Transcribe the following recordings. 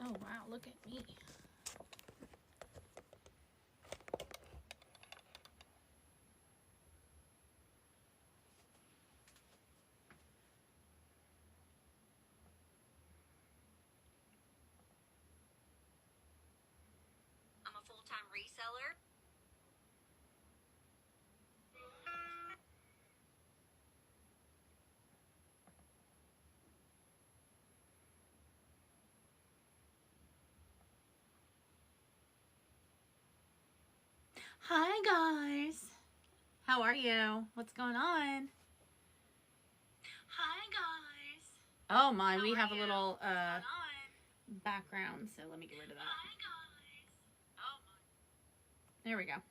Oh wow, look at me. I'm a full-time reseller. Hi guys. How are you? What's going on? Hi guys. Oh my, we have a little background, so let me get rid of that. Hi guys. Oh my. There we go.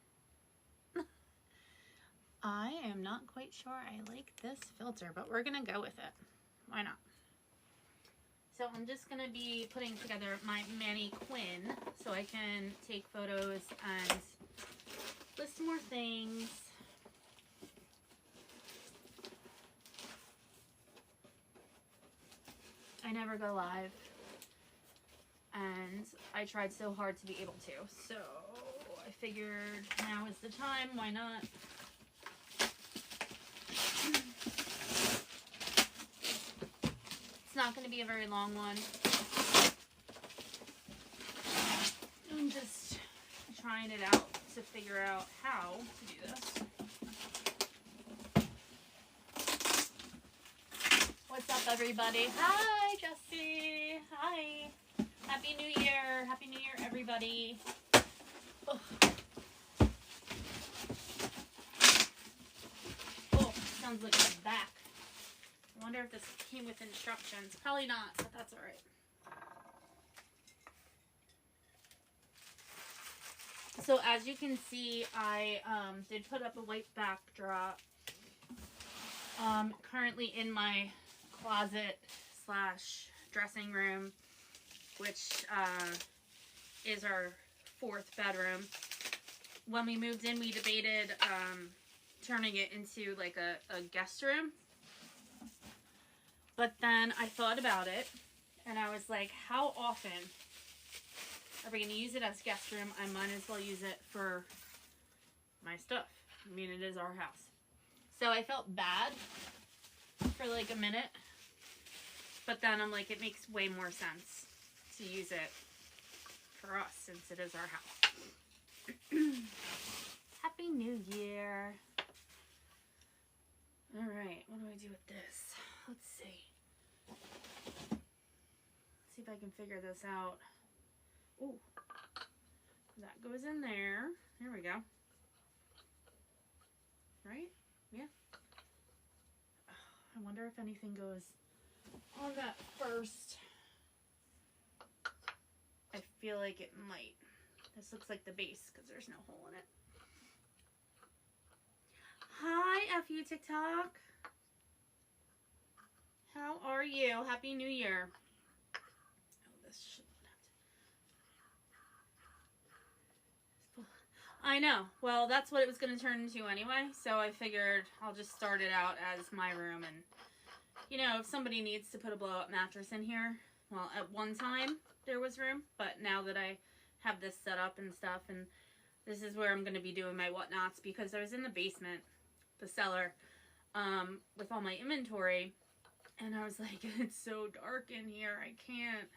I am not quite sure I like this filter, but we're gonna go with it. Why not? So I'm just gonna be putting together my mannequin so I can take photos and list more things. I never go live, and I tried so hard to be able to, so I figured now is the time. Why not? It's not going to be a very long one. I'm just trying it out to figure out how to do this. What's up, everybody? Hi, Jesse. Hi. Happy New Year. Happy New Year, everybody. Oh, sounds like a back. I wonder if this came with instructions. Probably not, but that's all right. So as you can see, I did put up a white backdrop. Currently in my closet slash dressing room, which is our 4th bedroom. When we moved in, we debated turning it into like a guest room. But then I thought about it, and I was like, how often are we going to use it as guest room? I might as well use it for my stuff. I mean, it is our house. So I felt bad for like a minute, but then I'm like, it makes way more sense to use it for us since it is our house. Happy New Year. All right, what do I do with this? Let's see. See if I can figure this out. Ooh, that goes in there. There we go. Right? Yeah. I wonder if anything goes on that first. I feel like it might. This looks like the base because there's no hole in it. Hi, FU TikTok. How are you? Happy New Year. Oh, this should not have to. I know. Well, that's what it was going to turn into anyway. So I figured I'll just start it out as my room. And, you know, if somebody needs to put a blow-up mattress in here, well, at one time there was room. But now that I have this set up and stuff, and this is where I'm going to be doing my whatnots, because I was in the basement, the cellar, with all my inventory. And I was like, it's so dark in here. I can't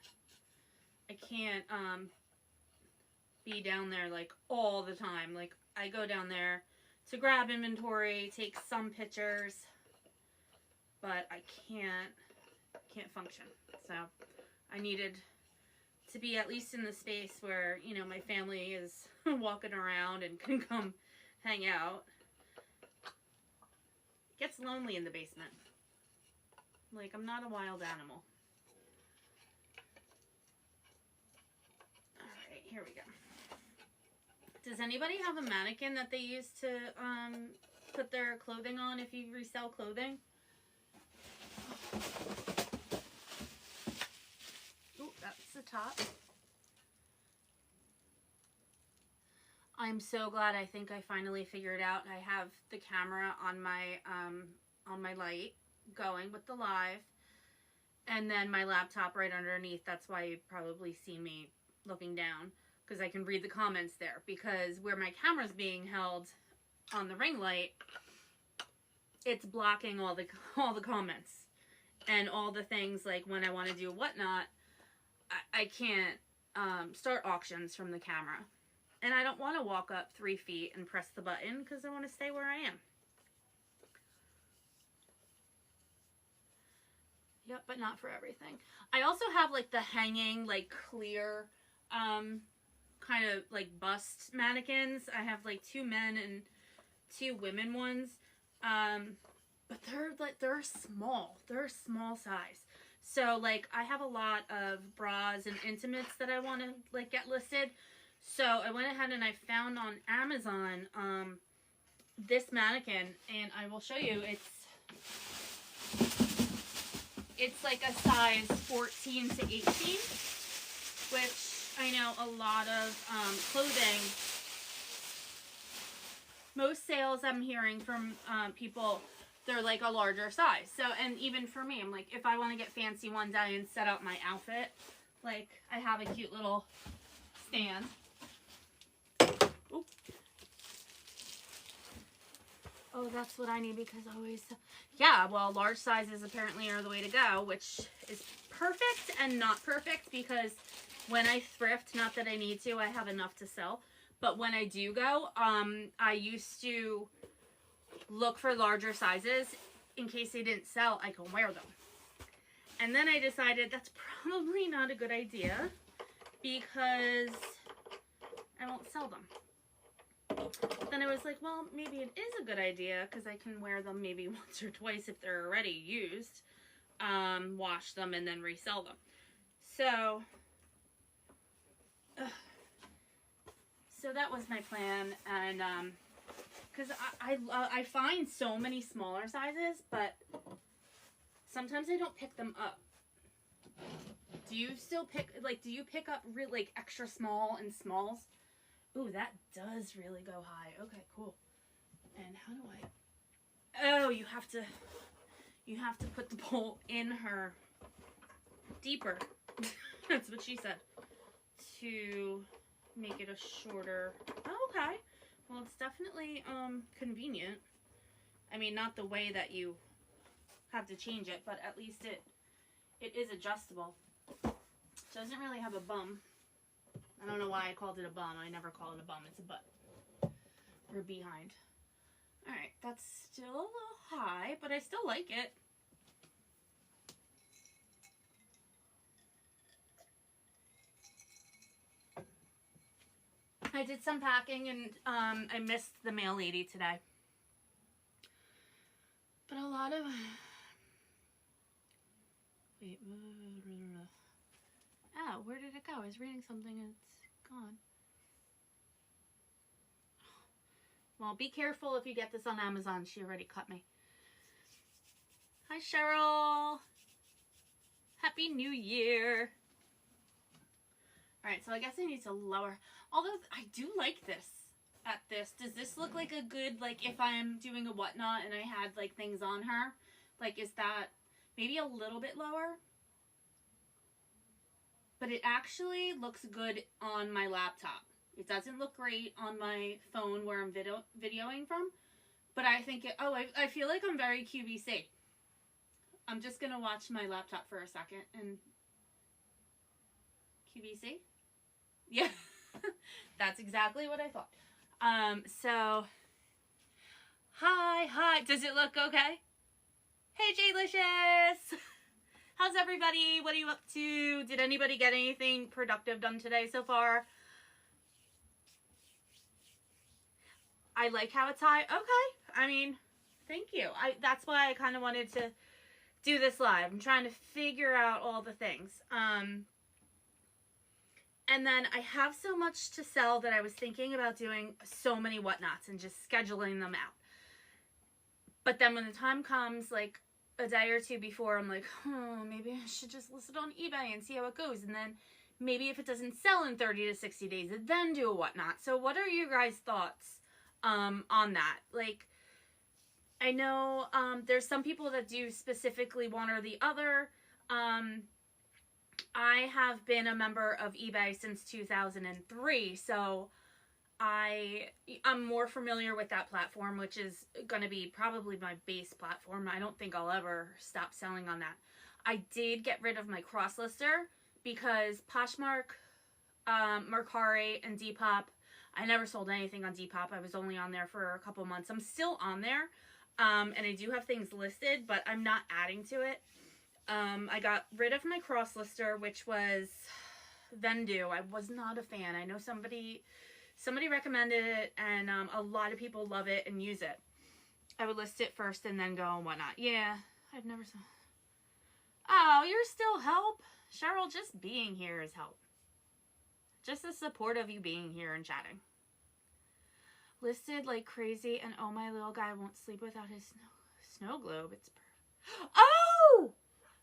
be down there like all the time. Like, I go down there to grab inventory, take some pictures, but I can't function. So I needed to be at least in the space where, you know, my family is walking around and can come hang out. It gets lonely in the basement. Like, I'm not a wild animal. Alright, here we go. Does anybody have a mannequin that they use to put their clothing on if you resell clothing? Ooh, that's the top. I'm so glad. I think I finally figured out. I have the camera on my light going with the live, and then my laptop right underneath. That's why you probably see me looking down, because I can read the comments there, because where my camera's being held on the ring light, it's blocking all the comments and all the things, like when I want to do whatnot, I can't start auctions from the camera. And I don't want to walk up 3 feet and press the button, because I want to stay where I am. Yep, but not for everything. I also have like the hanging, like clear, kind of like bust mannequins. I have like 2 men and 2 women ones. But they're small. They're small size. So like I have a lot of bras and intimates that I want to like get listed. So I went ahead and I found on Amazon this mannequin, and I will show you. It's like a size 14 to 18, which I know a lot of clothing, most sales I'm hearing from people, they're like a larger size. So, and even for me, I'm like, if I want to get fancy one day and set up my outfit, like I have a cute little stand. Oop. Oh, that's what I need, because I always, yeah, well, large sizes apparently are the way to go, which is perfect and not perfect, because when I thrift, not that I need to, I have enough to sell, but when I do go, I used to look for larger sizes in case they didn't sell. I can wear them. And then I decided that's probably not a good idea, because I won't sell them. Then I was like, well, maybe it is a good idea, because I can wear them maybe once or twice if they're already used, wash them, and then resell them. So that was my plan, and because I find so many smaller sizes, but sometimes I don't pick them up. Do you still pick, like, do you pick up really, like, extra small and smalls? Ooh, that does really go high. Okay, cool. And how do I... Oh, you have to put the pole in her deeper. That's what she said. To make it a shorter... Oh, okay. Well, it's definitely convenient. I mean, not the way that you have to change it, but at least it is adjustable. Doesn't really have a bum. I don't know why I called it a bum. I never call it a bum. It's a butt. Or a behind. Alright, that's still a little high, but I still like it. I did some packing, and I missed the mail lady today. But a lot of... Wait. Oh, where did it go? I was reading something and it's gone. Well, be careful if you get this on Amazon. She already cut me. Hi, Cheryl. Happy New Year. Alright, so I guess I need to lower. Although, I do like this at this. Does this look like a good, like, if I'm doing a whatnot and I had, like, things on her? Like, is that maybe a little bit lower? But it actually looks good on my laptop. It doesn't look great on my phone where I'm videoing from. But I think it... Oh, I feel like I'm very QVC. I'm just going to watch my laptop for a second. And... QVC? Yeah. That's exactly what I thought. So... Hi. Does it look okay? Hey, J-Licious! How's everybody? What are you up to? Did anybody get anything productive done today so far? I like how it's high. Okay. I mean, thank you. That's why I kind of wanted to do this live. I'm trying to figure out all the things. And then I have so much to sell that I was thinking about doing so many whatnots and just scheduling them out. But then when the time comes, like, a day or two before, I'm like, oh, maybe I should just list it on eBay and see how it goes. And then maybe if it doesn't sell in 30 to 60 days, then do a whatnot. So what are your guys' thoughts on that? Like, I know there's some people that do specifically one or the other. I have been a member of eBay since 2003, so I'm more familiar with that platform, which is going to be probably my base platform. I don't think I'll ever stop selling on that. I did get rid of my cross-lister because Poshmark, Mercari, and Depop, I never sold anything on Depop. I was only on there for a couple months. I'm still on there, and I do have things listed, but I'm not adding to it. I got rid of my cross-lister, which was Vendu. I was not a fan. I know somebody recommended it, and a lot of people love it and use it. I would list it first and then go and whatnot. Yeah, I've never saw. Oh, you're still help? Cheryl, just being here is help. Just the support of you being here and chatting. Listed like crazy, and oh, my little guy won't sleep without his snow globe. It's perfect. Oh!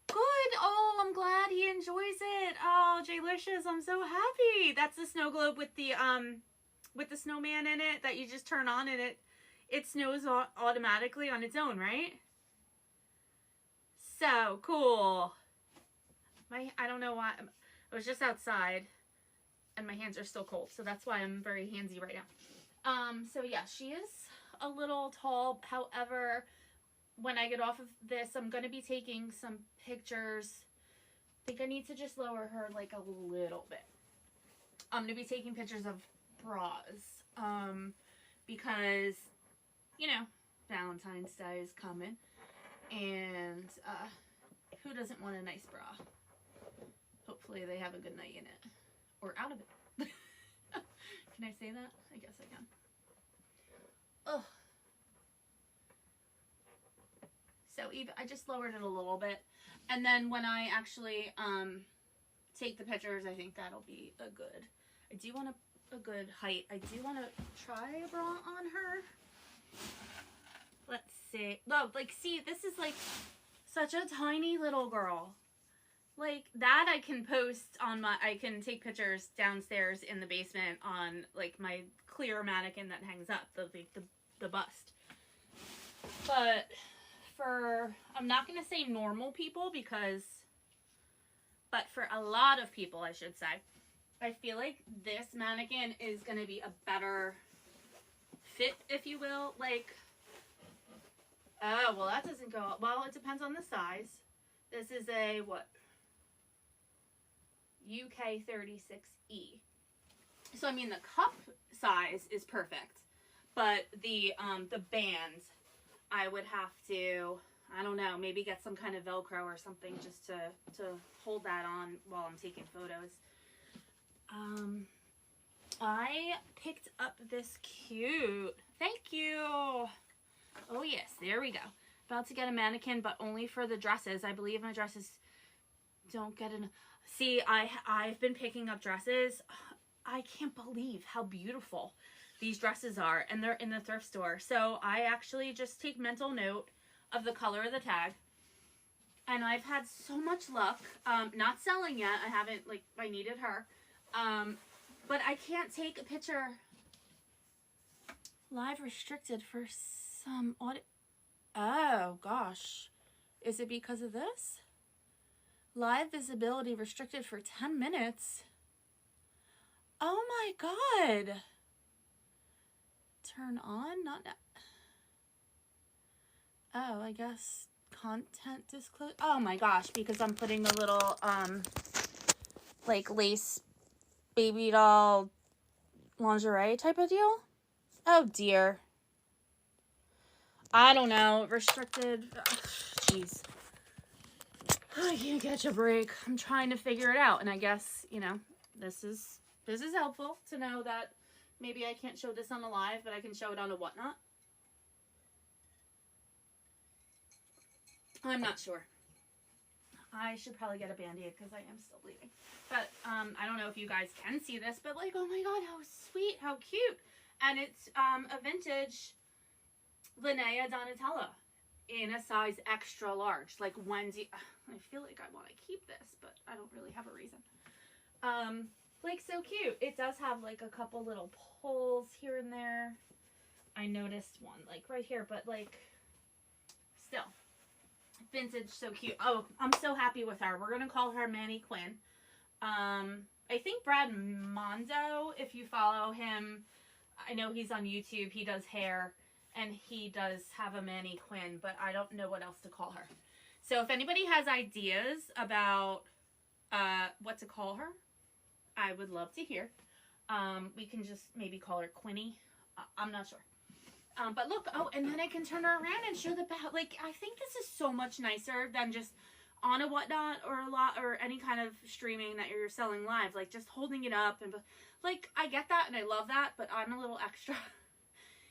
Good. Oh, I'm glad he enjoys it. Oh, Jaylicious, I'm so happy. That's the snow globe with the snowman in it that you just turn on and it snows automatically on its own, right? So cool. I don't know why. I was just outside and my hands are still cold, so that's why I'm very handsy right now. So yeah, she is a little tall. However, when I get off of this, I'm going to be taking some pictures. I think I need to just lower her like a little bit. I'm going to be taking pictures of bras. Because, you know, Valentine's Day is coming. And who doesn't want a nice bra? Hopefully they have a good night in it. Or out of it. Can I say that? I guess I can. Ugh. So even I just lowered it a little bit, and then when I actually take the pictures, I think that'll be a good. I do want a good height. I do want to try a bra on her. Let's see. Look, like, see, this is like such a tiny little girl. Like that, I can post on my. I can take pictures downstairs in the basement on like my clear mannequin that hangs up the bust, but. I'm not going to say normal people but for a lot of people, I should say, I feel like this mannequin is going to be a better fit, if you will. Like, oh, well, that doesn't go, well, it depends on the size. This is a, what? UK 36E. So, I mean, the cup size is perfect, but the bands, I would have to, I don't know, maybe get some kind of Velcro or something just to hold that on while I'm taking photos. I picked up this cute, thank you. Oh yes, there we go. About to get a mannequin, but only for the dresses. I believe my dresses don't get enough. See, I've been picking up dresses. I can't believe how beautiful these dresses are, and they're in the thrift store. So I actually just take mental note of the color of the tag, and I've had so much luck. Not selling yet. I haven't, like, I needed her, but I can't take a picture. Live restricted for some audit. Oh gosh, is it because of this? Live visibility restricted for 10 minutes. Oh my god. Turn on, not now. Oh, I guess content disclose. Oh my gosh, because I'm putting a little like lace baby doll lingerie type of deal. Oh dear. I don't know. Restricted. Jeez. I can't catch a break. I'm trying to figure it out, and I guess, you know, this is helpful to know that maybe I can't show this on a live, but I can show it on a whatnot. I'm not sure. I should probably get a Band-Aid because I am still bleeding. But I don't know if you guys can see this, but like, oh my god, how sweet, how cute. And it's a vintage Linnea Donatella in a size extra large. Like, Wendy, I feel like I want to keep this, but I don't really have a reason. Like, so cute. It does have like a couple little pulls here and there. I noticed one like right here, but like still vintage, so cute. Oh, I'm so happy with her. We're gonna call her Manny Quinn. I think Brad Mondo, if you follow him, I know he's on YouTube. He does hair, and he does have a Manny Quinn, but I don't know what else to call her. So if anybody has ideas about what to call her, I would love to hear. We can just maybe call her Quinnie. I'm not sure. But look, oh, and then I can turn her around and show the back. Like, I think this is so much nicer than just on a whatnot or a lot or any kind of streaming that you're selling live. Like, just holding it up and, like, I get that and I love that, but I'm a little extra.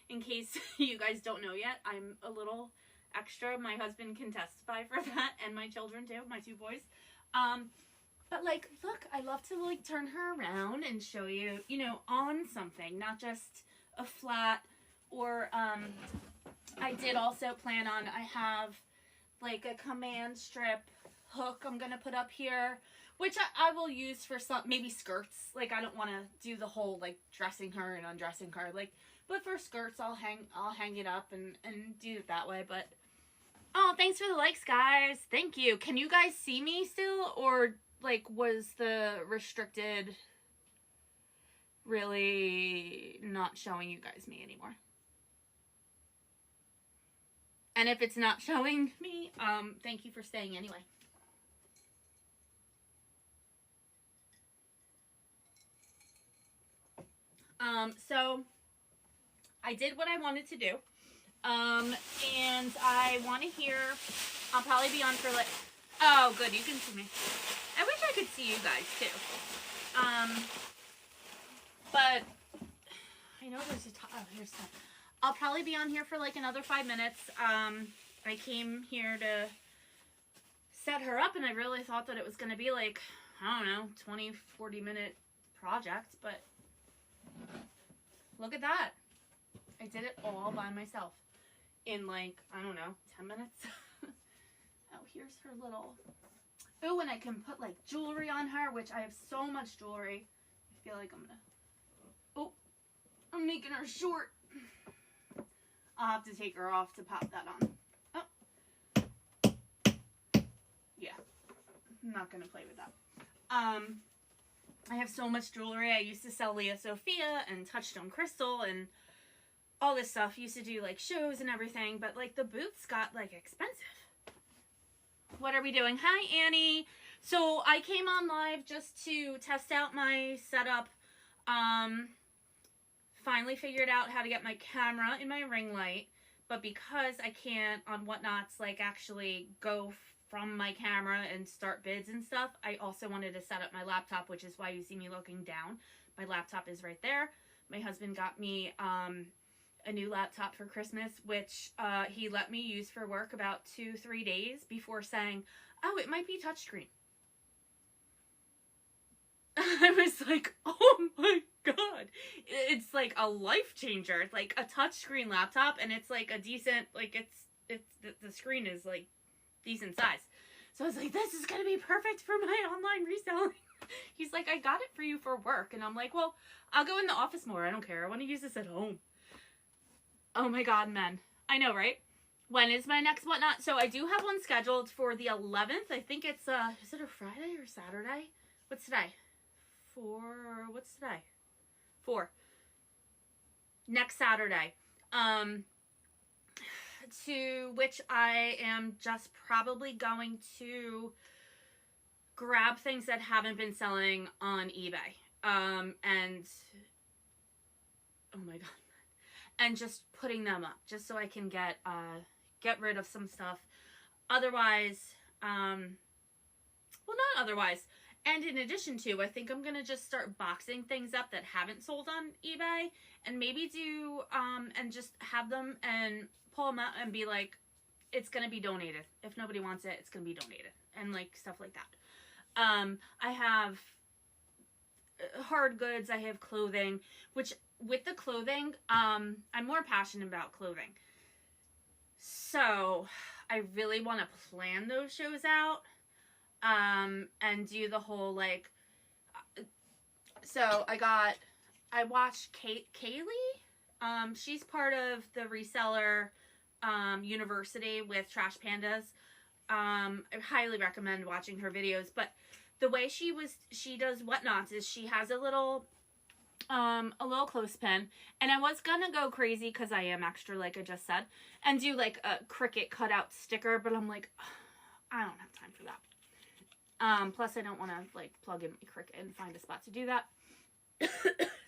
In case you guys don't know yet, I'm a little extra. My husband can testify for that, and my children too, my 2 boys. But like, look, I love to like turn her around and show you, you know, on something, not just a flat. Or I did also plan on, I have like a command strip hook I'm gonna put up here, which I will use for some, maybe skirts. Like, I don't want to do the whole like dressing her and undressing her, like, but for skirts I'll hang it up and do it that way. But oh, thanks for the likes, guys. Thank you. Can you guys see me still, or like was the restricted really not showing you guys me anymore? And if it's not showing me, thank you for staying anyway. So I did what I wanted to do. And I want to hear, I'll probably be on for like, oh good, you can see me. I wish I could see you guys too. But I know there's a, oh, here's some. I'll probably be on here for like another 5 minutes. I came here to set her up, and I really thought that it was going to be like, I don't know, 20, 40 minute project, but look at that. I did it all by myself in like, I don't know, 10 minutes. Oh, here's her little, oh, and I can put like jewelry on her, which I have so much jewelry. I feel like I'm gonna, oh, I'm making her short. I'll have to take her off to pop that on. Oh. Yeah. I'm not going to play with that. I have so much jewelry. I used to sell Leah Sophia and Touchstone Crystal and all this stuff. Used to do like shows and everything, but like the booths got like expensive. What are we doing? Hi, Annie. So I came on live just to test out my setup. Finally figured out how to get my camera in my ring light, but because I can't on Whatnots like actually go from my camera and start bids and stuff, I also wanted to set up my laptop, which is why you see me looking down. My laptop is right there. My husband got me a new laptop for Christmas, which he let me use for work about 2-3 days before saying, oh, it might be touchscreen. I was like, oh my god, it's like a life changer. It's like a touchscreen laptop, and it's like a decent, like it's the screen is like decent size. So I was like, this is gonna be perfect for my online reselling. He's like, I got it for you for work, and I'm like, well, I'll go in the office more. I don't care. I want to use this at home. Oh my god, men. I know, right? When is my next Whatnot? So I do have one scheduled for the 11th. I think it's is it a Friday or Saturday? What's today? What's today? 4. Next Saturday. To which I am just probably going to grab things that haven't been selling on eBay. And oh my god. And just putting them up just so I can get rid of some stuff. Otherwise, well, not otherwise. And in addition to, I think I'm going to just start boxing things up that haven't sold on eBay and maybe do, and just have them and pull them out and be like, it's going to be donated. If nobody wants it, it's going to be donated. And like stuff like that. I have hard goods. I have clothing, which with the clothing, I'm more passionate about clothing. So I really want to plan those shows out. And do the whole, like, so I watched Kaylee, she's part of the Reseller, University with Trash Pandas. I highly recommend watching her videos. But the way she does whatnots is she has a little clothespin, and I was gonna go crazy because I am extra, like I just said, and do like a Cricut cutout sticker, but I'm like, I don't have time for that. Plus I don't want to like plug in my Cricut and find a spot to do that.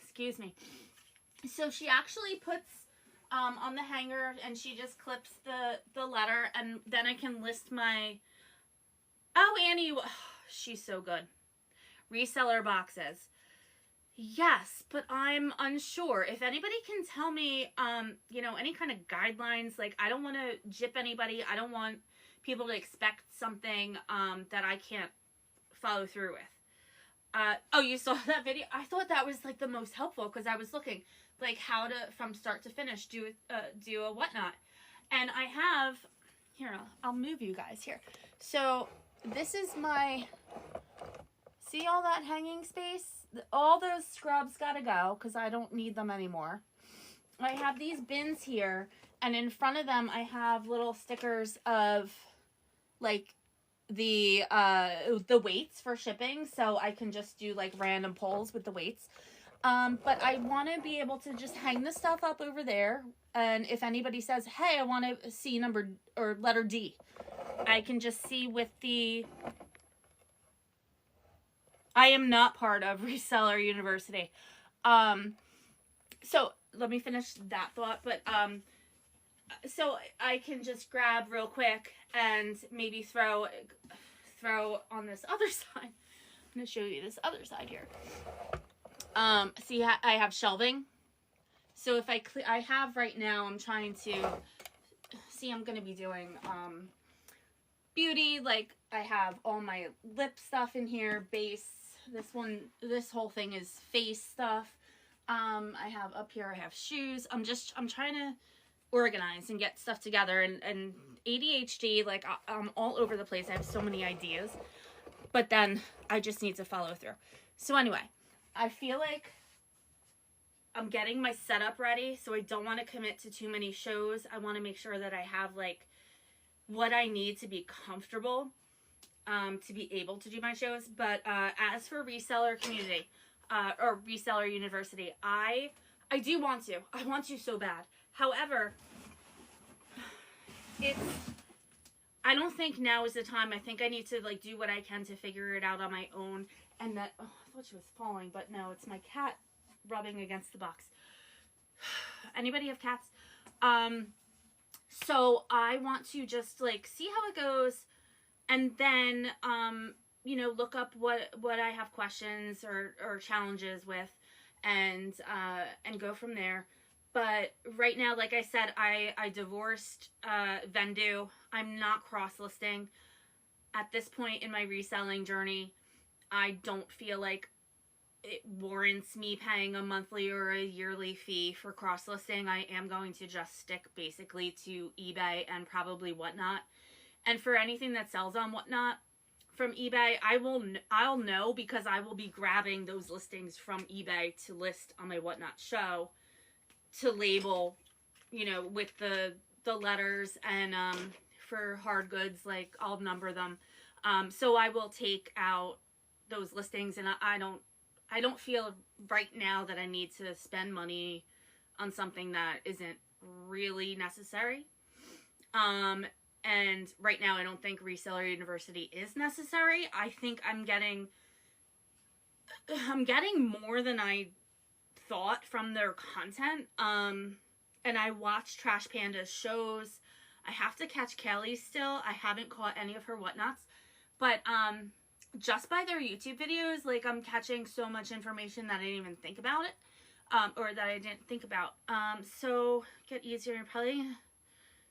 Excuse me. So she actually puts on the hanger, and she just clips the letter, and then I can list my, oh, Annie, she's so good. Reseller boxes. Yes, but I'm unsure. If anybody can tell me, you know, any kind of guidelines, like I don't want to gyp anybody. I don't want people to expect something that I can't follow through with. Oh, you saw that video? I thought that was like the most helpful because I was looking like how to, from start to finish, do a whatnot. And I have, here, I'll move you guys here. So this is my, see all that hanging space? All those scrubs gotta go because I don't need them anymore. I have these bins here, and in front of them I have little stickers of like the weights for shipping, so I can just do like random pulls with the weights. But I want to be able to just hang the stuff up over there, and if anybody says, hey, I want to see number or letter D, I can just see with the, I am not part of Reseller University. So let me finish that thought, but so I can just grab real quick and maybe throw on this other side. I'm going to show you this other side here. See, I have shelving. So if I have right now, I'm trying to see, I'm going to be doing beauty. Like I have all my lip stuff in here, base. This whole thing is face stuff. I have up here, I have shoes. I'm trying to organize and get stuff together, and ADHD, like I'm all over the place. I have so many ideas, but then I just need to follow through. So anyway, I feel like I'm getting my setup ready, so I don't want to commit to too many shows. I want to make sure that I have like what I need to be comfortable to be able to do my shows. But as for Reseller Community or Reseller University, I do want to. I want to so bad. However, I don't think now is the time. I think I need to like do what I can to figure it out on my own. And that, oh, I thought she was falling, but no, it's my cat rubbing against the box. Anybody have cats? So I want to just like see how it goes, and then you know, look up what I have questions or challenges with, and go from there. But right now, like I said, I divorced Vendu. I'm not cross-listing. At this point in my reselling journey, I don't feel like it warrants me paying a monthly or a yearly fee for cross-listing. I am going to just stick basically to eBay and probably Whatnot. And for anything that sells on Whatnot from eBay, I'll know because I will be grabbing those listings from eBay to list on my Whatnot show, to label, you know, with the letters, and for hard goods, like I'll number them. So I will take out those listings, and I don't feel right now that I need to spend money on something that isn't really necessary. And right now I don't think Reseller University is necessary. I think I'm getting more than I thought from their content. And I watch Trash Panda's shows. I have to catch Kelly still. I haven't caught any of her Whatnots, but just by their YouTube videos, like I'm catching so much information that I didn't even think about it, or that I didn't think about. So get easier and probably,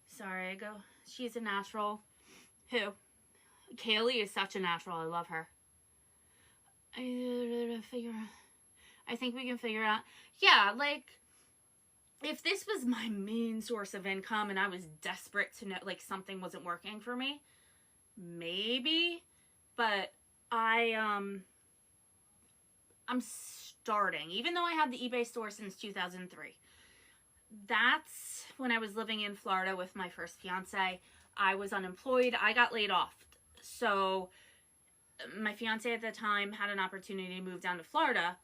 sorry, I go, she's a natural. Who? Kaylee is such a natural. I love her. I think we can figure out. Yeah, like, if this was my main source of income and I was desperate to know, like, something wasn't working for me, maybe. But I'm starting. Even though I had the eBay store since 2003. That's when I was living in Florida with my first fiance. I was unemployed. I got laid off. So my fiance at the time had an opportunity to move down to Florida.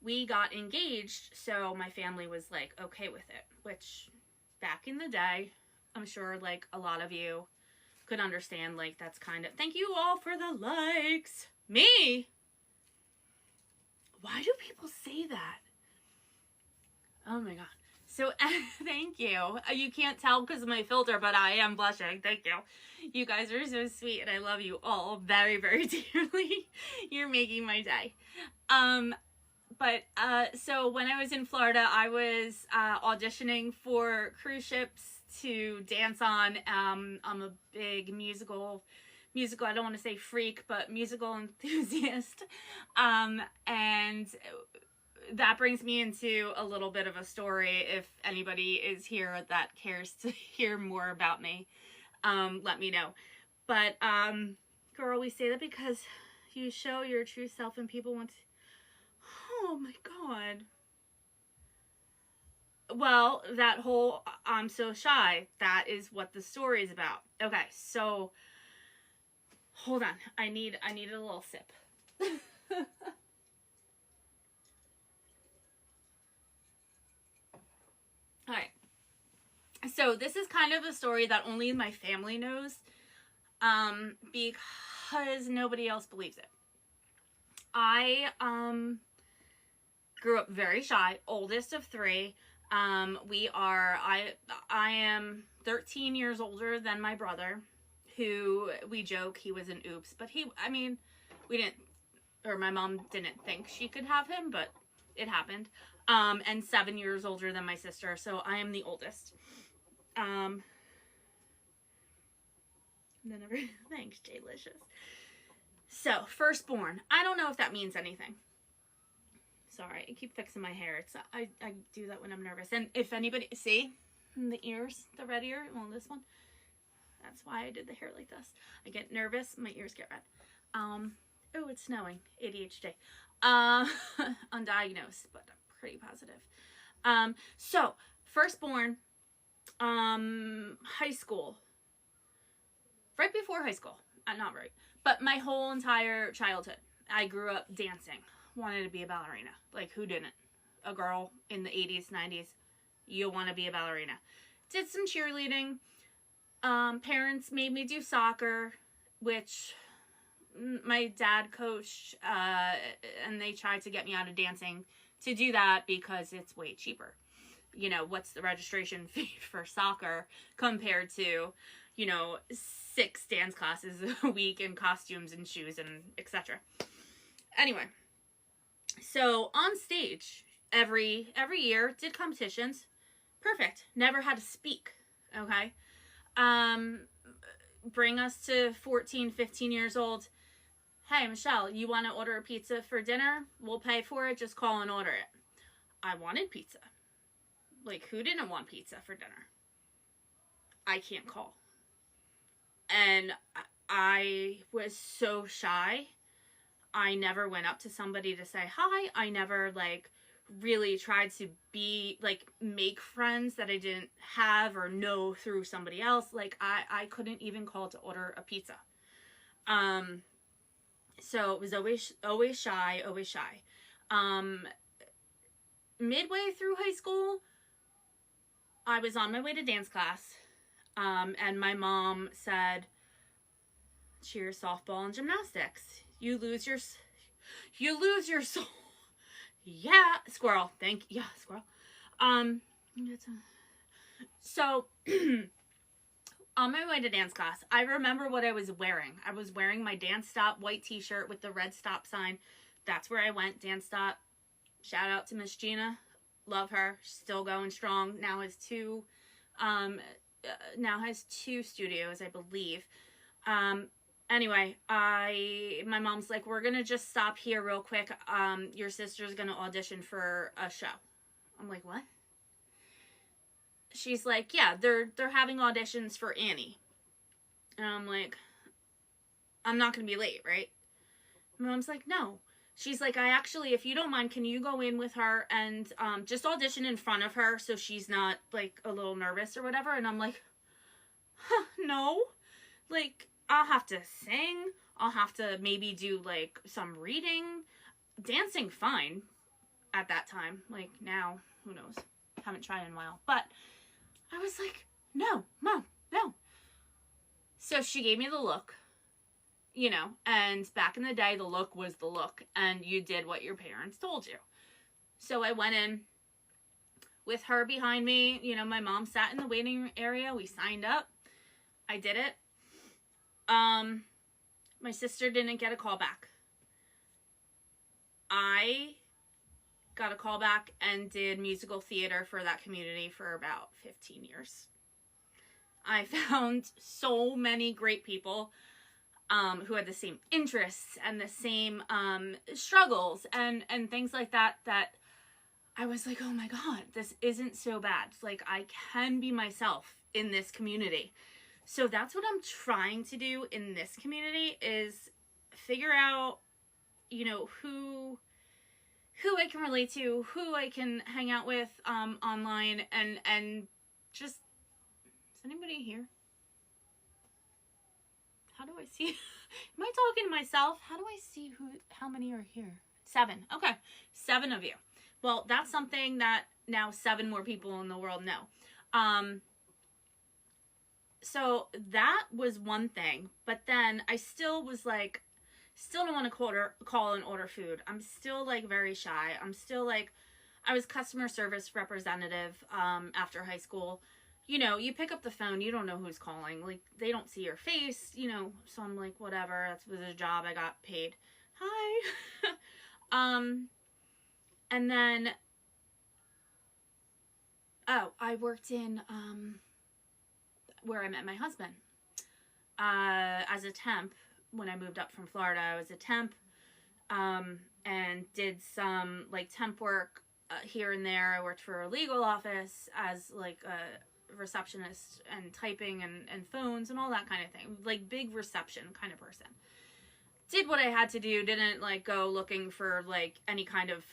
We got engaged, so my family was like okay with it, which back in the day, I'm sure like a lot of you could understand, like that's kind of, thank you all for the likes. Me? Why do people say that? Oh my god. So thank you. You can't tell because of my filter, but I am blushing. Thank you. You guys are so sweet and I love you all very, very dearly. You're making my day. So when I was in Florida, I was auditioning for cruise ships to dance on. I'm a big musical, I don't want to say freak, but musical enthusiast. And that brings me into a little bit of a story. If anybody is here that cares to hear more about me, let me know. But, girl, we say that because you show your true self and people want to... Oh my god. Well, that whole I'm so shy, that is what the story is about. Okay, so hold on. I need a little sip. All right. So this is kind of a story that only my family knows, because nobody else believes it. I grew up very shy, oldest of three. I am 13 years older than my brother, who we joke he was an oops, but my mom didn't think she could have him, but it happened. And 7 years older than my sister, so I am the oldest. Thanks, J-licious. So, firstborn. I don't know if that means anything. Sorry, I keep fixing my hair. I do that when I'm nervous. And if anybody, see? The ears, the red ear, well, this one. That's why I did the hair like this. I get nervous, my ears get red. Oh, it's snowing. ADHD. Undiagnosed, but I'm pretty positive. So, firstborn, high school. Right before high school. Not right. But my whole entire childhood, I grew up dancing. Wanted to be a ballerina. Like, who didn't? A girl in the 80s, 90s, you want to be a ballerina. Did some cheerleading. Parents made me do soccer, which my dad coached, and they tried to get me out of dancing to do that because it's way cheaper. You know, what's the registration fee for soccer compared to, 6 dance classes a week and costumes and shoes and etc. Anyway. So, on stage, every year, did competitions. Perfect. Never had to speak, okay? Bring us to 14, 15 years old. Hey, Michelle, you want to order a pizza for dinner? We'll pay for it. Just call and order it. I wanted pizza. Like, who didn't want pizza for dinner? I can't call. And I was so shy. I never went up to somebody to say hi. I never, really tried to make friends that I didn't have or know through somebody else. I couldn't even call to order a pizza. So it was always shy. Midway through high school, I was on my way to dance class, and my mom said, cheer, softball, and gymnastics. You lose your soul. Yeah, squirrel. Yeah, squirrel. So, on my way to dance class, I remember what I was wearing. I was wearing my Dance Stop white t-shirt with the red stop sign. That's where I went, Dance Stop. Shout out to Miss Gina. Love her. She's still going strong. Now has two studios, I believe. Anyway, my mom's like, we're gonna just stop here real quick. Your sister's gonna audition for a show. I'm like, what? She's like, yeah, they're having auditions for Annie. And I'm like, I'm not gonna be late, right? My mom's like, no. She's like, if you don't mind, can you go in with her and just audition in front of her so she's not, a little nervous or whatever? And I'm like, No. Like, I'll have to sing. I'll have to maybe do, like, some reading. Dancing, fine at that time. Like, now, who knows? Haven't tried in a while. But I was like, no, Mom, no. So she gave me the look, you know, and back in the day, the look was the look, and you did what your parents told you. So I went in with her behind me. You know, my mom sat in the waiting area. We signed up. I did it. My sister didn't get a call back. I got a call back and did musical theater for that community for about 15 years. I found so many great people who had the same interests and the same struggles and things like that, that I was like, oh my God, this isn't so bad. Like, I can be myself in this community. So that's what I'm trying to do in this community, is figure out, you know, who I can relate to, who I can hang out with online, and just, is anybody here? How do I see? Am I talking to myself? How do I see how many are here? 7. Okay. 7 of you. Well, that's something that now 7 more people in the world know. So that was one thing, but then I still was like, still don't want to call and order food. I'm still like very shy. I'm still like, I was customer service representative after high school. You know, you pick up the phone, you don't know who's calling. Like, they don't see your face, you know. So I'm like, whatever, that's a job, I got paid. Hi. And then, I worked in, where I met my husband, as a temp. When I moved up from Florida, I was a temp, and did some, like, temp work, here and there. I worked for a legal office as, like, a receptionist, and typing and phones and all that kind of thing. Like, big reception kind of person. Did what I had to do, didn't, like, go looking for, like, any kind of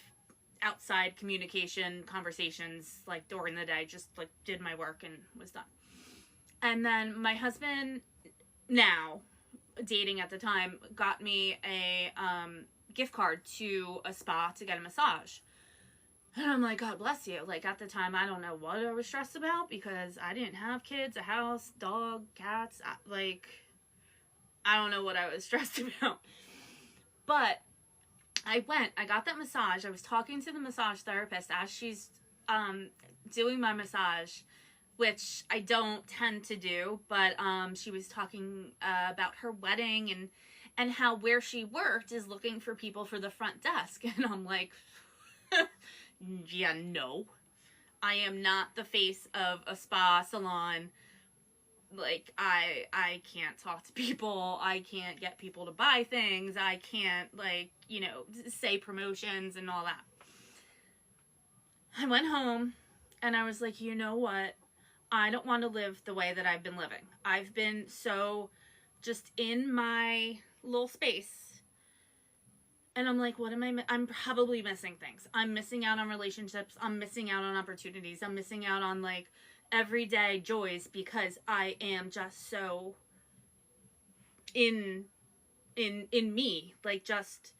outside communication conversations, like, during the day. Just, like, did my work and was done. And then my husband, now dating at the time, got me a gift card to a spa to get a massage. And I'm like, God bless you. Like, at the time, I don't know what I was stressed about, because I didn't have kids, a house, dog, cats. I don't know what I was stressed about. But I got that massage. I was talking to the massage therapist as she's doing my massage, which I don't tend to do, but she was talking about her wedding and how where she worked is looking for people for the front desk. And I'm like, yeah, no. I am not the face of a spa salon. Like, I can't talk to people. I can't get people to buy things. I can't, like, you know, say promotions and all that. I went home and I was like, you know what? I don't want to live the way that I've been living. I've been so just in my little space. And I'm like, what am I'm probably missing things. I'm missing out on relationships. I'm missing out on opportunities. I'm missing out on, like, everyday joys, because I am just so in me, like, just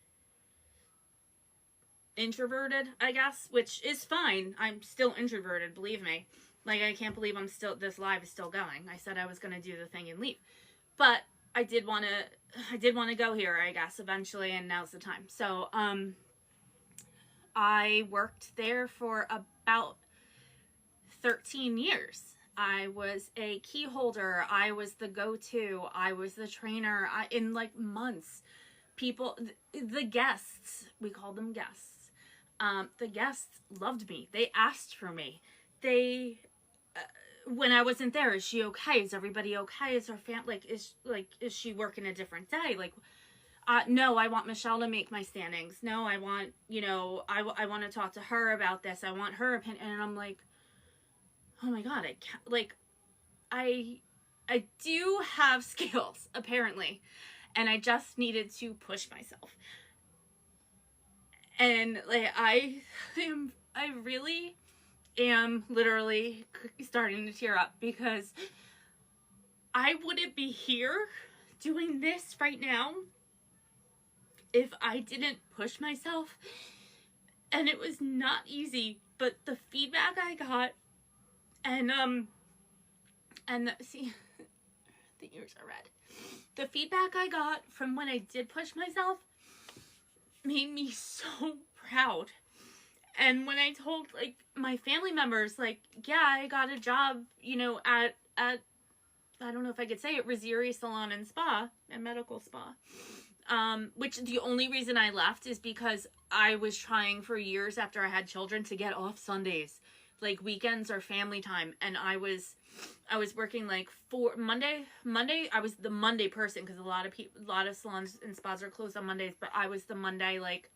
introverted, I guess, which is fine. I'm still introverted, believe me. Like, I can't believe this live is still going. I said I was going to do the thing and leave. But I did want to go here, I guess, eventually, and now's the time. So, I worked there for about 13 years. I was a key holder. I was the go-to. I was the trainer. In, like, months, people, the guests, we called them guests. The guests loved me. They asked for me. They, when I wasn't there, is she okay? Is everybody okay? Is her family, is she working a different day? Like, no, I want Michelle to make my standings. No, I want, you know, I want to talk to her about this. I want her opinion. And I'm like, oh my God, I can't, like, I do have skills, apparently, and I just needed to push myself. And, like, I really am literally starting to tear up, because I wouldn't be here doing this right now if I didn't push myself. And it was not easy, but the feedback I got, see, the ears are red. The feedback I got from when I did push myself made me so proud. And when I told, like, my family members, like, yeah, I got a job, you know, at I don't know if I could say it, Reseller Salon and Spa, and Medical Spa. Which the only reason I left is because I was trying for years after I had children to get off Sundays. Like, weekends are family time. And I was working like Monday, I was the Monday person, because a lot of salons and spas are closed on Mondays, but I was the Monday, like,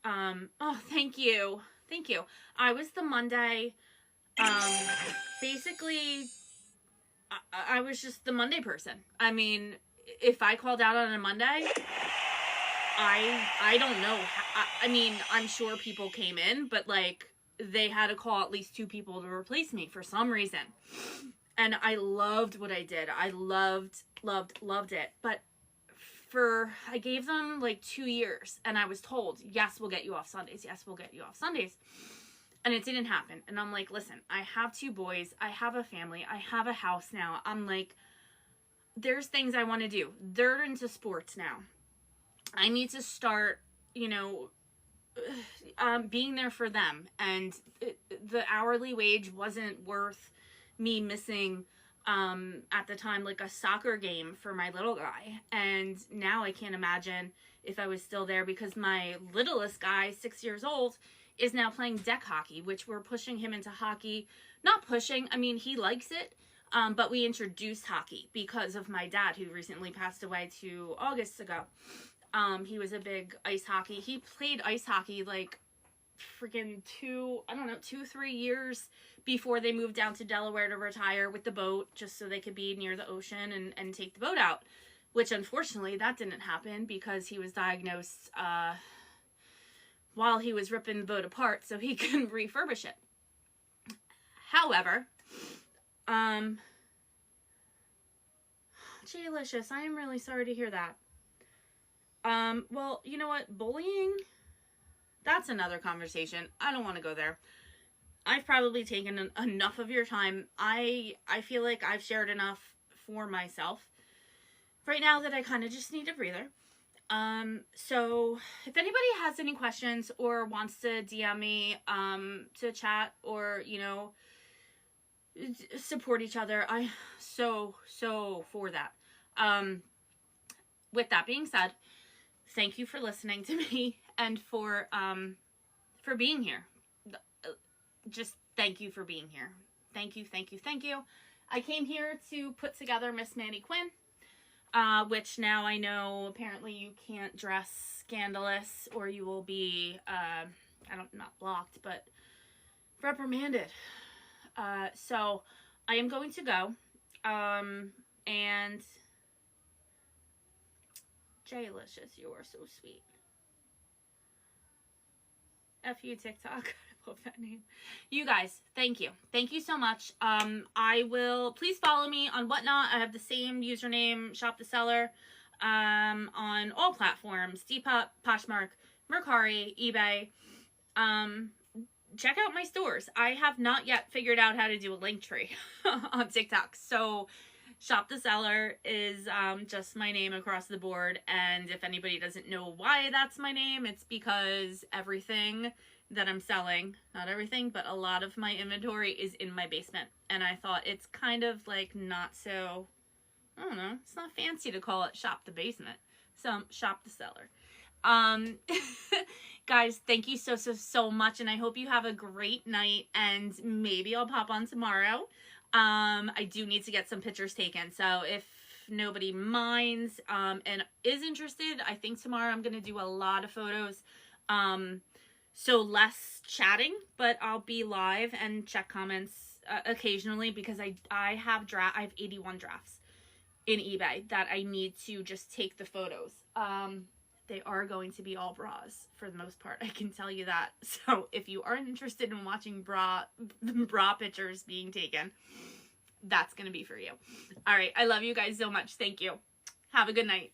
oh, thank you. I was the Monday, basically, I was just the Monday person. I mean, if I called out on a Monday, I don't know. I mean, I'm sure people came in, but, like, they had to call at least 2 people to replace me for some reason. And I loved what I did. I loved it. But I gave them like 2 years, and I was told, yes, we'll get you off Sundays. Yes, we'll get you off Sundays. And it didn't happen. And I'm like, listen, I have 2 boys. I have a family. I have a house now. I'm like, there's things I want to do. They're into sports now. I need to start, you know, being there for them. And the hourly wage wasn't worth me missing, at the time, like a soccer game for my little guy. And now I can't imagine if I was still there, because my littlest guy, 6 years old, is now playing deck hockey, which we're pushing him into hockey. Not pushing, I mean, he likes it. But we introduced hockey because of my dad, who recently passed away 2 Augusts ago. He was a big ice hockey. He played ice hockey like freaking 2-3 years before they moved down to Delaware to retire with the boat, just so they could be near the ocean and take the boat out, which unfortunately that didn't happen because he was diagnosed while he was ripping the boat apart so he could refurbish it. However, Jalicious, I am really sorry to hear that. Well, you know what? Bullying, that's another conversation. I don't want to go there. I've probably taken enough of your time. I feel like I've shared enough for myself right now that I kind of just need a breather. So if anybody has any questions or wants to DM me, to chat or, you know, support each other, I so for that. With that being said, thank you for listening to me and for being here. Just thank you for being here. Thank you. I came here to put together Miss Manny Quinn, which now I know apparently you can't dress scandalous or you will be, not blocked, but reprimanded. So I am going to go, and Jalicious, you are so sweet. F you, TikTok. I love that name. You guys, thank you. Thank you so much. Please follow me on Whatnot. I have the same username, ShopTheCellar, on all platforms, Depop, Poshmark, Mercari, eBay. Check out my stores. I have not yet figured out how to do a link tree on TikTok. So ShopTheCellar is just my name across the board. And if anybody doesn't know why that's my name, it's because everything that I'm selling, not everything, but a lot of my inventory is in my basement. And I thought it's kind of like not so, I don't know, it's not fancy to call it Shop the Basement. So ShopTheCellar. Guys, thank you so much, and I hope you have a great night, and maybe I'll pop on tomorrow. I do need to get some pictures taken, so if nobody minds and is interested, I think tomorrow I'm going to do a lot of photos, so less chatting, but I'll be live and check comments occasionally, because I have 81 drafts in eBay that I need to just take the photos. They are going to be all bras for the most part, I can tell you that. So if you are interested in watching bra pictures being taken, that's going to be for you. All right. I love you guys so much. Thank you. Have a good night.